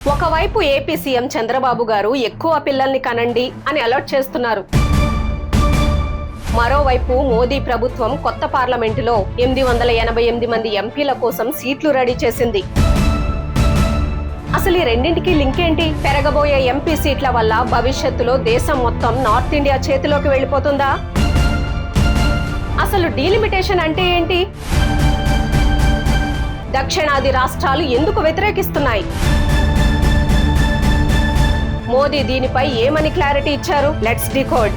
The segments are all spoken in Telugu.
ఒకవైపు ఏపీ సీఎం చంద్రబాబు గారు ఎక్కువ పిల్లల్ని కనండి అని అలర్ట్ చేస్తున్నారు. మరోవైపు మోదీ ప్రభుత్వం కొత్త పార్లమెంటులో 888 మంది ఎంపీల కోసం సీట్లు రెడీ చేసింది. అసలు ఈ రెండింటికి లింక్ ఏంటి? పెరగబోయే ఎంపీ సీట్ల వల్ల భవిష్యత్తులో దేశం మొత్తం నార్త్ ఇండియా చేతిలోకి వెళ్ళిపోతుందా? అసలు డీలిమిటేషన్ అంటే ఏంటి? దక్షిణాది రాష్ట్రాలు ఎందుకు వ్యతిరేకిస్తున్నాయి? మోదీ దీనిపై ఏమని క్లారిటీ ఇచ్చారు? Let's decode.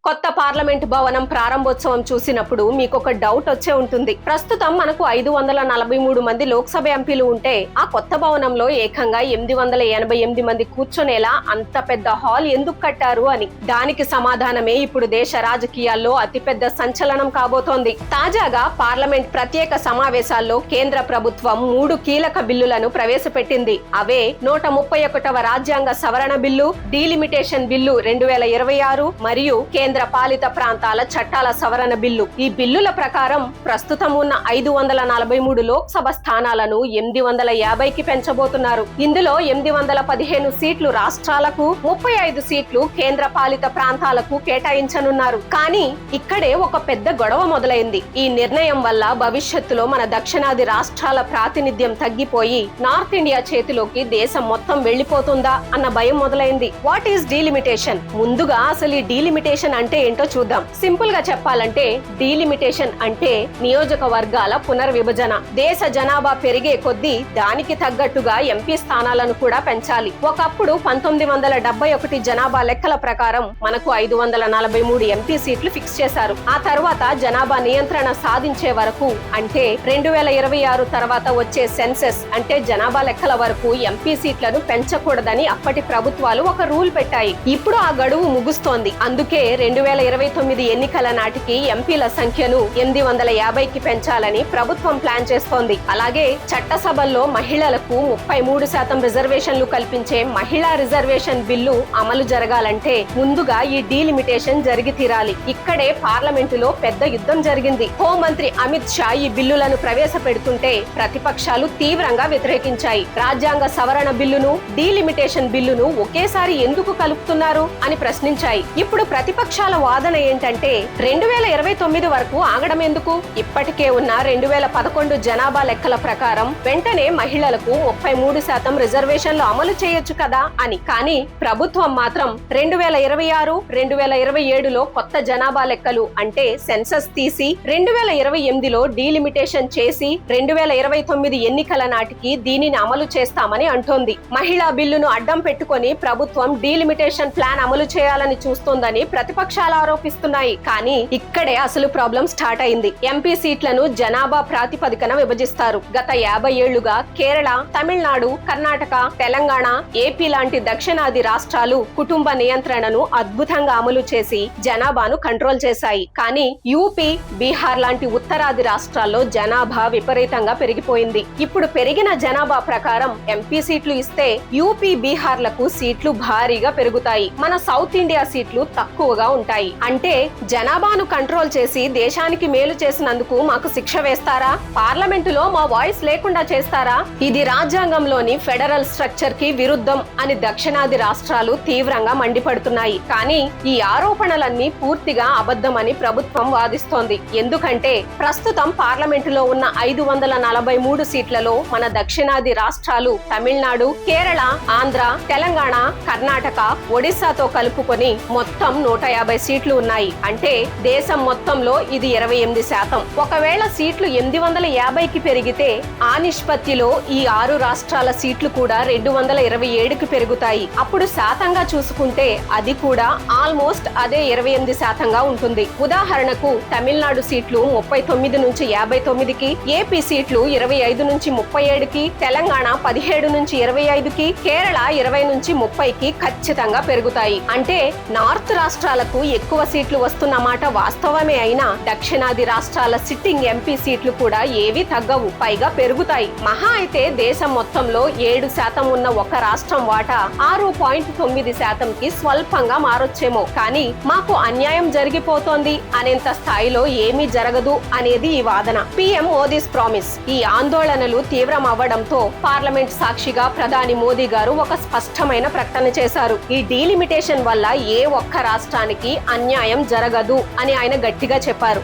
కొత్త పార్లమెంట్ భవనం ప్రారంభోత్సవం చూసినప్పుడు మీకు ఒక డౌట్ వచ్చే ఉంటుంది. ప్రస్తుతం మనకు 543 మంది లోక్సభ ఎంపీలు ఉంటే ఆ కొత్త భవనంలో ఏకంగా 888 మంది కూర్చొనేలా అంత పెద్ద హాల్ ఎందుకు కట్టారు అని. దానికి సమాధానమే ఇప్పుడు దేశ రాజకీయాల్లో అతిపెద్ద సంచలనం కాబోతోంది. తాజాగా పార్లమెంట్ ప్రత్యేక సమావేశాల్లో కేంద్ర ప్రభుత్వం 3 కీలక బిల్లులను ప్రవేశపెట్టింది. అవే 131వ రాజ్యాంగ సవరణ బిల్లు, డీలిమిటేషన్ బిల్లు 2026 మరియు కేంద్ర పాలిత ప్రాంతాల చట్టాల సవరణ బిల్లు. ఈ బిల్లుల ప్రకారం ప్రస్తుతం ఉన్న 543 లోక్సభ స్థానాలను 850కి పెంచబోతున్నారు. ఇందులో 815 సీట్లు రాష్ట్రాలకు, 35 సీట్లు కేంద్ర పాలిత ప్రాంతాలకు కేటాయించనున్నారు. కానీ ఇక్కడే ఒక పెద్ద గొడవ మొదలైంది. ఈ నిర్ణయం వల్ల భవిష్యత్తులో మన దక్షిణాది రాష్ట్రాల ప్రాతినిధ్యం తగ్గిపోయి నార్త్ ఇండియా చేతిలోకి దేశం మొత్తం వెళ్లిపోతుందా అన్న భయం మొదలైంది. What is delimitation? ముందుగా అసలు ఈ డీలిమిటేషన్ అంటే ఏంటో చూద్దాం. సింపుల్ గా చెప్పాలంటే డీలిమిటేషన్ అంటే నియోజకవర్గాల పునర్విభజన. దేశ జనాభా పెరిగే కొద్దీ దానికి తగ్గట్టుగా ఎంపీ స్థానాలను కూడా పెంచాలి. ఒకప్పుడు 1971 జనాభా లెక్కల ప్రకారం మనకు 543 ఎంపీ సీట్లు ఫిక్స్ చేశారు. ఆ తర్వాత జనాభా నియంత్రణ సాధించే వరకు, అంటే 2026 తర్వాత వచ్చే సెన్సెస్ అంటే జనాభా లెక్కల వరకు ఎంపీ సీట్లను పెంచకూడదని అప్పటి ప్రభుత్వాలు ఒక రూల్ పెట్టాయి. ఇప్పుడు ఆ గడువు ముగుస్తోంది. అందుకే 2029 ఎన్నికల నాటికి ఎంపీల సంఖ్యను 850కి పెంచాలని ప్రభుత్వం ప్లాన్ చేస్తోంది. అలాగే చట్టసభల్లో మహిళలకు 33% రిజర్వేషన్లు కల్పించే మహిళా రిజర్వేషన్ బిల్లు అమలు జరగాలంటే ముందుగా ఈ డీలిమిటేషన్ జరిగి తీరాలి. ఇక్కడే పార్లమెంటులో పెద్ద యుద్ధం జరిగింది. హోంమంత్రి అమిత్ షా ఈ బిల్లులను ప్రవేశపెడుతుంటే ప్రతిపక్షాలు తీవ్రంగా వ్యతిరేకించాయి. రాజ్యాంగ సవరణ బిల్లును, డీలిమిటేషన్ బిల్లును ఒకేసారి ఎందుకు కలుపుతున్నారు అని ప్రశ్నించాయి. ఇప్పుడు ప్రతిపక్షాల వాదన ఏంటంటే 2029 వరకు ఆగడం ఎందుకు? ఇప్పటికే ఉన్న 2011 జనాభా లెక్కల ప్రకారం వెంటనే మహిళలకు 33% రిజర్వేషన్లు అమలు చేయొచ్చు కదా అని. కానీ ప్రభుత్వం మాత్రం 2026, 2027లో కొత్త జనాభా లెక్కలు అంటే సెన్సస్ తీసి 2028లో డీలిమిటేషన్ చేసి 2029 ఎన్నికల నాటికి దీనిని అమలు చేస్తామని అంటోంది. మహిళా బిల్లును అడ్డం పెట్టుకొని ప్రభుత్వం డీలిమిటేషన్ ప్లాన్ అమలు చేయాలని చూస్తోందని ప్రతిపక్షాలు ఆరోపిస్తున్నాయి. కానీ ఇక్కడే అసలు ప్రాబ్లం స్టార్ట్ అయింది. ఎంపీ సీట్లను జనాభా ప్రాతిపదికన విభజిస్తారు. గత 50 ఏళ్లుగా కేరళ, తమిళనాడు, కర్ణాటక, తెలంగాణ, ఏపీ లాంటి దక్షిణాది రాష్ట్రాలు కుటుంబ నియంత్రణను అద్భుతంగా అమలు చేసి జనాభాను కంట్రోల్ చేశాయి. కానీ యూపీ, బీహార్ లాంటి ఉత్తరాది రాష్ట్రాల్లో జనాభా విపరీతంగా పెరిగిపోయింది. ఇప్పుడు పెరిగిన జనాభా ప్రకారం ఎంపీ సీట్లు ఇస్తే యూపీ, బీహార్లకు సీట్లు భారీగా పెరుగుతాయి. మన సౌత్ ఇండియా సీట్లు తక్కువగా ఉంటాయి. అంటే జనాభాను కంట్రోల్ చేసి దేశానికి మేలు చేసినందుకు మాకు శిక్ష వేస్తారా? పార్లమెంటులో మా వాయిస్ లేకుండా చేస్తారా? ఇది రాజ్యాంగంలోని ఫెడరల్ స్ట్రక్చర్ కి విరుద్ధం అని దక్షిణాది రాష్ట్రాలు తీవ్రంగా మండిపడుతున్నాయి. కానీ ఈ ఆరోపణలన్నీ పూర్తిగా అబద్ధమని ప్రభుత్వం వాదిస్తోంది. ఎందుకంటే ప్రస్తుతం పార్లమెంటులో ఉన్న 543 సీట్లలో మన దక్షిణాది రాష్ట్రాలు తమిళనాడు, కేరళ, ఆంధ్ర, తెలంగాణ, కర్ణాటక, ఒడిశాతో కలుపుకొని మొత్తం 150 సీట్లు ఉన్నాయి. అంటే దేశం మొత్తంలో ఇది 28%. ఒకవేళ సీట్లు 850కి పెరిగితే ఆ నిష్పత్తిలో ఈ 6 రాష్ట్రాల సీట్లు కూడా 227కి పెరుగుతాయి. అప్పుడు శాతంగా చూసుకుంటే అది కూడా ఆల్మోస్ట్ అదే 28%గా ఉంటుంది. ఉదాహరణకు తమిళనాడు సీట్లు 39 నుంచి 59కి, ఏపీ సీట్లు 25 నుంచి 37కి, తెలంగాణ 17 నుంచి 25కి, కేరళ 20 నుంచి 30కి ఖచ్చితంగా పెరుగుతాయి. అంటే నార్త్ రాష్ట్రాలకు ఎక్కువ తక్కువ సీట్లు వస్తున్న మాట వాస్తవమే అయినా దక్షిణాది రాష్ట్రాల సిట్టింగ్ ఎంపీ సీట్లు కూడా ఏవీ తగ్గవు, పైగా పెరుగుతాయి. మహా అయితే దేశం మొత్తంలో 7% ఉన్న ఒక రాష్ట్రం వాటా 6.9%కి స్వల్పంగా మారొచ్చేమో, కానీ మాకు అన్యాయం జరిగిపోతోంది అనేంత స్థాయిలో ఏమీ జరగదు అనేది ఈ వాదన. PM Modi's promise. ఈ ఆందోళనలు తీవ్రమవ్వడంతో పార్లమెంట్ సాక్షిగా ప్రధాని మోదీ గారు ఒక స్పష్టమైన ప్రకటన చేశారు. ఈ డీలిమిటేషన్ వల్ల ఏ ఒక్క రాష్ట్రానికి అన్యాయం జరగదు అని ఆయన గట్టిగా చెప్పారు.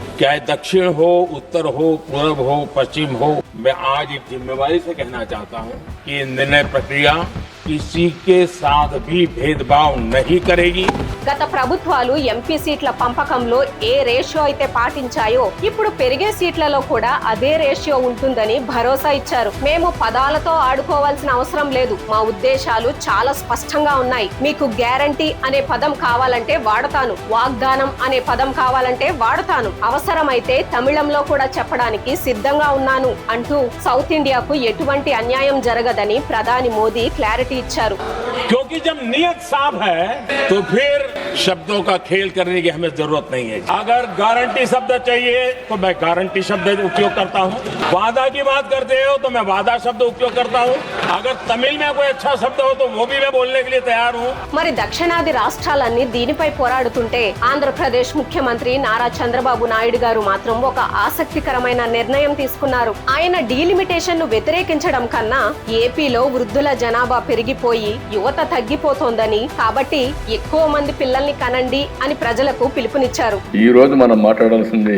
दक्षिण हो, उत्तर हो, पूर्व हो, पश्चिम हो, मैं आज एक जिम्मेवारी से कहना चाहता हूं कि ये निर्णय प्रक्रिया किसी के साथ भी भेदभाव नहीं करेगी. గత ప్రభుత్వాలు ఎంపీ సీట్ల పంపకంలో ఏ రేషియో అయితే పాటించాయో ఇప్పుడు పెరిగే సీట్లలో కూడా అదే రేషియో ఉంటుందని భరోసా ఇచ్చారు. మేము పదాలతో ఆడుకోవాల్సిన అవసరం లేదు, మా ఉద్దేశాలు చాలా స్పష్టంగా ఉన్నాయి. మీకు గ్యారంటీ అనే పదం కావాలంటే వాడతాను, వాగ్దానం అనే పదం కావాలంటే వాడతాను, అవసరమైతే తమిళంలో కూడా చెప్పడానికి సిద్ధంగా ఉన్నాను అంటూ సౌత్ ఇండియాకు ఎటువంటి అన్యాయం జరగదని ప్రధాని మోదీ క్లారిటీ ఇచ్చారు. क्योंकि जब नियत साफ है तो फिर शब्दों का खेल करने की हमें जरूरत नहीं है. अगर गारंटी शब्द चाहिए तो मैं गारंटी शब्द उपयोग करता हूँ. वादा की बात करते हो तो मैं वादा शब्द उपयोग करता हूँ. अगर तमिल में कोई अच्छा शब्द हो तो वो भी मैं बोलने के लिए तैयार हूँ. మరి దక్షిణాది రాష్ట్రాలన్నీ దీనిపై పోరాడుతుంటే ఆంధ్రప్రదేశ్ ముఖ్యమంత్రి నారా చంద్రబాబు నాయుడు గారు మాత్రం ఒక ఆసక్తికరమైన నిర్ణయం తీసుకున్నారు. ఆయన డీలిమిటేషన్ ను వ్యతిరేకించడం కన్నా ఏపీలో వృద్ధుల జనాభా పెరిగిపోయి యువత తగ్గిపోతోందని, కాబట్టి ఎక్కువ మంది పిల్లల్ని కనండి అని ప్రజలకు పిలుపునిచ్చారు. ఈ రోజు మనం మాట్లాడాల్సింది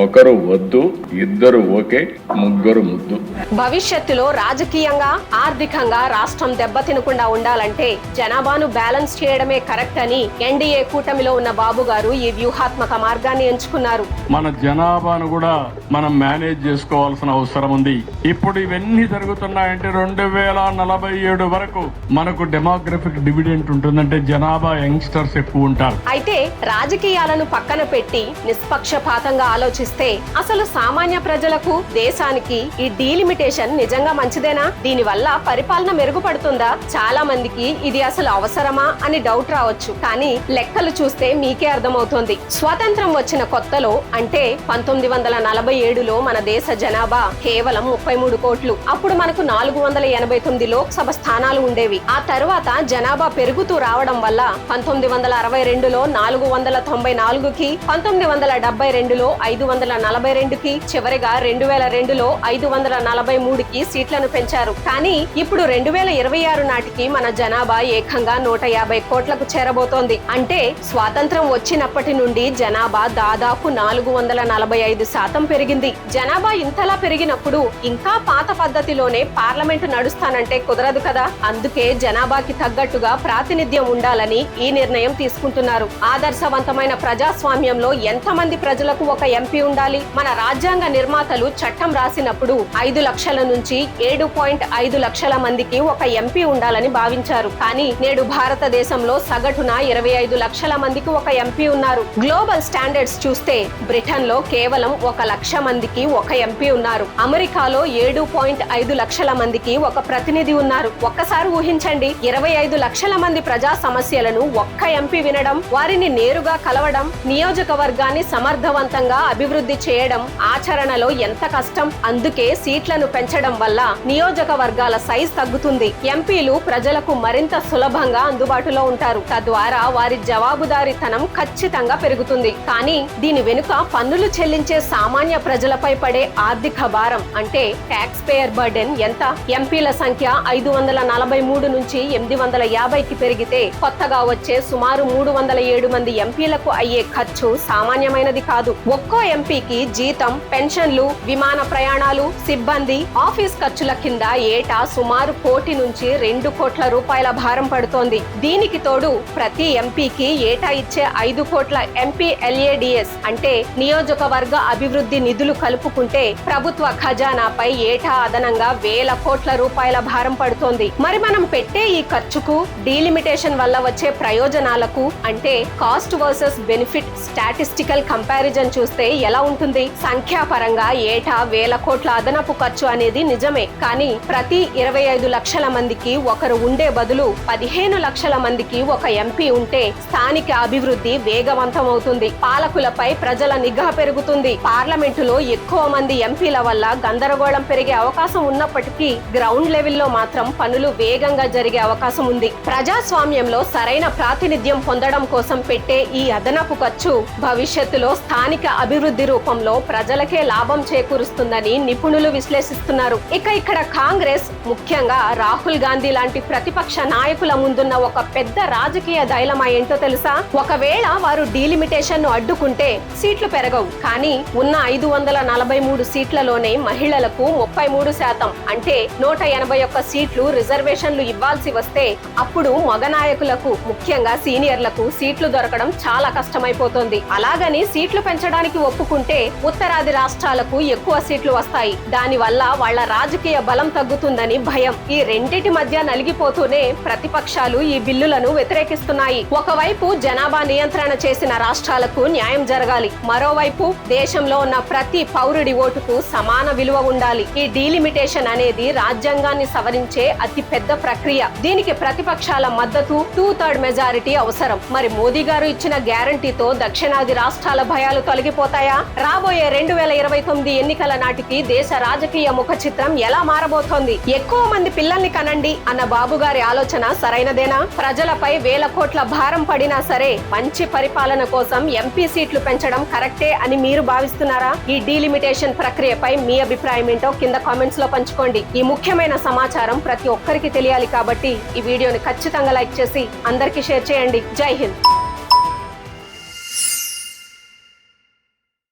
ఒకరు వద్దు, ఇద్దరు ఓకే, ముగ్గురు ముద్దు. భవిష్యత్తులో రాజకీయంగా, ఆర్థికంగా రాష్ట్రం దెబ్బతినకుండా ఉండాలంటే జనాభాను బ్యాలెన్స్ చేయడమే కరెక్ట్ అని ఎన్డీఏ కూటమిలో ఉన్న బాబు గారు ఈ వ్యూహాత్మక మార్గాన్ని ఎంచుకున్నారు. మన జనాభాను కూడా మనం మేనేజ్ చేసుకోవాల్సిన అవసరం ఉంది. ఇప్పుడు ఇవన్నీ జరుగుతున్నాయంటే 2047 వరకు మనకు డెమోగ్రఫిక్ డివిడెంట్ ఉంటుందంటే జనాభా యంగ్స్టర్స్ ఎక్కువ ఉంటారు. అయితే రాజకీయాలను పక్కన పెట్టి నిష్పక్షపాతంగా ఆలోచిస్తే అసలు సామాన్య ప్రజలకు, దేశానికి ఈ డీలిమిటేషన్ నిజంగా మంచిదేనా? దీనివల్ల పరిపాలన మెరుగుపడుతుందా? చాలా మందికి ఇది అసలు అవసరమా అని డౌట్ రావచ్చు, కానీ లెక్కలు చూస్తే మీకే అర్థమవుతోంది. స్వాతంత్రం వచ్చిన కొత్తలో అంటే 1947లో మన దేశ జనాభా కేవలం 33 కోట్లు. అప్పుడు మనకు 489 లోక్సభ స్థానాలు ఉండేవి. ఆ తర్వాత జనాభా పెరుగుతూ రావడం వల్ల 1962లో 494కి, 1972లో 542కి, చివరిగా 2002లో 543కి సీట్లను పెంచారు. కానీ ఇప్పుడు 2026 నాటికి మన జనాభా ఏకంగా 150 కోట్లకు చేరబోతోంది. అంటే స్వాతంత్రం వచ్చినప్పటి నుండి జనాభా దాదాపు 445% పెరిగింది. జనాభా ఇంతలా పెరిగినప్పుడు ఇంకా పాత పద్ధతిలోనే పార్లమెంటు నడుస్తానంటే కుదరదు కదా. అందుకే జనాభాకి తగ్గట్టుగా ప్రాతినిధ్యం ఉండాలని ఈ నిర్ణయం తీసుకుంటున్నారు. ఆదర్శవంతమైన ప్రజాస్వామ్యంలో ఎంతమంది ప్రజలకు ఒక ఎంపీ ఉండాలి? మన రాజ్యాంగ నిర్మాతలు చట్టం రాసినప్పుడు 5 లక్షల నుంచి 7.5 లక్షల మందికి ఒక ఎంపీ ఉండాలని భావించారు. కానీ నేడు భారతదేశంలో సగటున 25 లక్షల మందికి ఒక ఎంపీ ఉన్నారు. గ్లోబల్ స్టాండర్డ్స్ చూస్తే బ్రిటన్ లో కేవలం 1 లక్ష మందికి ఒక ఎంపీ ఉన్నారు. అమెరికాలో 7.5 లక్షల మందికి ఒక ప్రతినిధి ఉన్నారు. ఒక్కసారి ఊహించండి, 25 లక్షల మంది ప్రజా సమస్యలను ఒక్క ఎంపీ వినడం, వారిని నేరుగా కలవడం, నియోజకవర్గాన్ని సమర్థవంతంగా అభివృద్ధి చేయడం ఆచరణలో ఎంత కష్టం. అందుకే సీట్లను పెంచడం వల్ల నియోజకవర్గాల సైజ్ తగ్గుతుంది. ఎంపీలు ప్రజలకు మరింత సులభంగా అందుబాటులో ఉంటారు. తద్వారా వారి జవాబుదారీతనం ఖచ్చితంగా పెరుగుతుంది. కానీ దీని వెనుక పన్నులు చెల్లించే సామాన్య ప్రజలపై పడే ఆర్థిక భారం అంటే ట్యాక్స్ పేయర్ బర్డెన్ ఎంత? ఎంపీల సంఖ్య 543 నుంచి 850కి పెరిగితే కొత్తగా వచ్చే సుమారు 307 మంది ఎంపీలకు అయ్యే ఖర్చు సామాన్యమైనది కాదు. ఒక్కో ఎంపీకి జీతం, పెన్షన్లు, విమాన ప్రయాణాలు, సిబ్బంది, ఆఫీస్ ఖర్చుల కింద ఏటా సుమారు 1 కోటి నుంచి 2 కోట్ల రూపాయల భారం పడుతోంది. దీనికి తోడు ప్రతి ఎంపీకి ఏటా ఇచ్చే 5 కోట్ల ఎంపీ ఎల్ఏడిఎస్ అంటే నియోజకవర్గ అభివృద్ధి నిధులు కలుపుకుంటే ప్రభుత్వ ఖజానాపై ఏటా అదనంగా 1000 కోట్ల రూపాయల భారం పడుతోంది. మరి మనం పెట్టే ఈ ఖర్చుకు, డీలిమిటేషన్ వల్ల వచ్చే ప్రయోజనాలకు అంటే cost versus benefit statistical comparison చూస్తే ఎలా ఉంటుంది? సంఖ్యాపరంగా ఏటా వేల కోట్ల అదనపు ఖర్చు అనేది నిజమే, కానీ ప్రతి 25 లక్షల మందికి ఒకరు ఉండే బదులు 15 లక్షల మందికి ఒక ఎంపీ ఉంటే స్థానిక అభివృద్ధి వేగవంతమవుతుంది. పాలకులపై ప్రజల నిఘా పెరుగుతుంది. పార్లమెంటులో ఎక్కువ మంది ఎంపీల వల్ల గందరగోళం పెరిగే అవకాశం ఉన్నప్పటికీ గ్రౌండ్ లెవెల్లో మాత్రం పనులు వేగంగా జరిగే అవకాశం ఉంది. ప్రజాస్వామ్యంలో సరైన ప్రాతినిధ్యం పొందడం కోసం పెట్టే ఈ అదనపు ఖర్చు భవిష్యత్తులో స్థానిక అభివృద్ధి రూపంలో ప్రజలకే లాభం చేకూరుస్తుందని నిపుణులు విశ్లేషిస్తున్నారు. ఇక్కడ కాంగ్రెస్, ముఖ్యంగా రాహుల్ గాంధీ లాంటి ప్రతిపక్ష నాయకుల ముందున్న ఒక పెద్ద రాజకీయ డైలమా ఏంటో తెలుసా? ఒకవేళ వారు డీలిమిటేషన్ ను అడ్డుకుంటే సీట్లు పెరగవు, కానీ ఉన్న 543 సీట్లలోనే మహిళలకు 33% అంటే 181 సీట్లు రిజర్వేషన్లు ఇవ్వాల్సి వస్తే అప్పుడు మగ నాయకులకు, ముఖ్యంగా సీనియర్లకు సీట్లు దొరకడం చాలా కష్టమైపోతుంది. అలాగని సీట్లు పెంచడానికి ఒప్పుకుంటే ఉత్తరాది రాష్ట్రాలకు ఎక్కువ సీట్లు వస్తాయి. దానివల్ల వాళ్ల రాజకీయ బలం తగ్గుతుందని భయం. ఈ రెండిటి మధ్య నలిగిపోతూనే ప్రతిపక్షాలు ఈ బిల్లులను వ్యతిరేకిస్తున్నాయి. ఒకవైపు జనాభా నియంత్రణ చేసిన రాష్ట్రాలకు న్యాయం జరగాలి, మరోవైపు దేశంలో ఉన్న ప్రతి పౌరుడి ఓటుకు సమాన విలువ ఉండాలి. ఈ డీలిమిటేషన్ అనేది రాజ్యాంగాన్ని సవరించే అతి పెద్ద ప్రక్రియ. దీనికి ప్రతిపక్షాల మద్దతు 2/3 మెజారిటీ అవసరం. మరి మోదీ గారు ఇచ్చిన గ్యారంటీతో దక్షిణాది రాష్ట్రాల భయాలు తొలగిపోతాయా? రాబోయే 2029 ఎన్నికల నాటికి దేశ రాజకీయ ముఖ చిత్రం ఎలా మారబోతోంది? ఎక్కువ మంది పిల్లల్ని కనండి అన్న బాబు గారి ఆలోచన సరైనదేనా? ప్రజలపై వేల కోట్ల భారం పడినా సరే మంచి పరిపాలన కోసం ఎంపీ సీట్లు పెంచడం కరెక్టే అని మీరు భావిస్తున్నారా? ఈ డీలిమిటేషన్ ప్రక్రియపై మీ అభిప్రాయం ఏంటో కింద కామెంట్స్ లో పంచుకోండి. ఈ ముఖ్యమైన సమాచారం ప్రతి ఒక్కరికి తెలియాలి కాబట్టి ఈ వీడియోని ఖచ్చితంగా లైక్ చేసి అందరికీ షేర్ చేయండి. జై హింద్.